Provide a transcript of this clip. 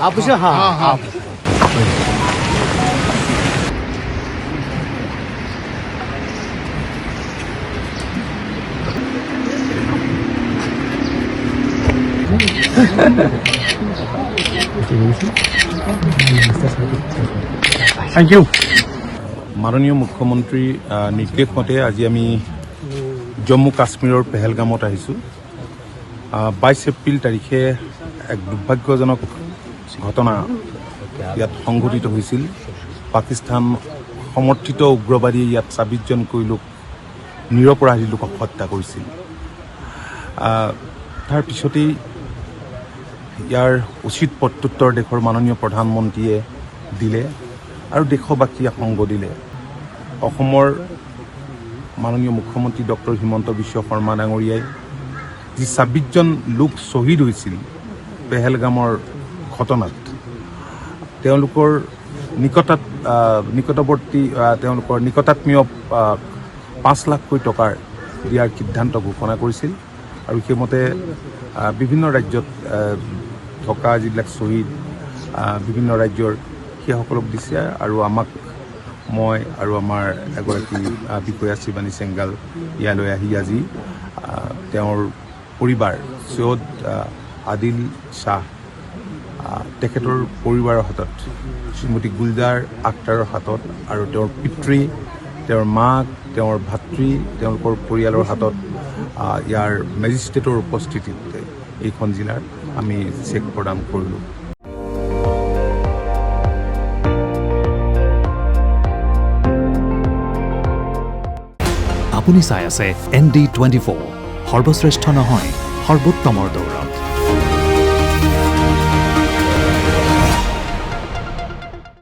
आप पूछो हाँ हाँ থ্যাংক ইউ মাননীয় মুখ্যমন্ত্ৰী নিৰ্দেশ মতে আজি আমি জম্মু কাশ্মীৰৰ পেহেলগামত আহিছোঁ 22 এপ্ৰিল তাৰিখে এক দুৰ্ভাগ্যজনক ঘটনা ইয়াত সংঘটিত হৈছিল পাকিস্তান সমৰ্থিত উগ্ৰবাদী ইয়াত 26 জনকৈ লোক নিৰপৰাধী লোকক হত্যা কৰিছিল তাৰ পিছতেই ইয়াৰ উচিত প্ৰত্যুত্তৰ দেশৰ মাননীয় প্ৰধানমন্ত্ৰীয়ে দিলে আৰু দেশবাসীয়ে সংগ দিলে অসমৰ মাননীয় মুখ্যমন্ত্ৰী ডক্টৰ হিমন্ত বিশ্ব শৰ্মা ডাঙৰীয়াই যি 26 জন লোক শ্বহীদ হৈছিল পেহেলগামৰ ঘটনাত তেওঁলোকৰ নিকটৱৰ্তী তেওঁলোকৰ নিকটাত্মীয় 5 লাখকৈ টকাৰ দিয়াৰ সিদ্ধান্ত ঘোষণা কৰিছিল আৰু সেইমতে বিভিন্ন ৰাজ্যত থকা যিবিলাক শ্বহীদ বিভিন্ন ৰাজ্যৰ সেইসকলক দিছে আৰু আমাক মই আৰু আমাৰ এগৰাকী বিষয়া শিৱানী চেংগাল ইয়ালৈ আহি আজি তেওঁৰ পৰিবাৰ সৈয়দ আদিল শ্বাহ তেখেতৰ পৰিবাৰৰ হাতত শ্ৰীমতী গুলজাৰ আখতাৰৰ হাতত আৰু তেওঁৰ পিতৃ তেওঁৰ মাক তেওঁৰ ভাতৃ তেওঁলোকৰ পৰিয়ালৰ হাতত ইয়াৰ মেজিষ্ট্ৰেটৰ উপস্থিতিত এইখন জিলাৰ আমি চেক প্ৰদান কৰিলোঁ আপুনি চাই আছে ND24 সৰ্বশ্ৰেষ্ঠ নহয় সৰ্বোত্তমৰ দৌৰত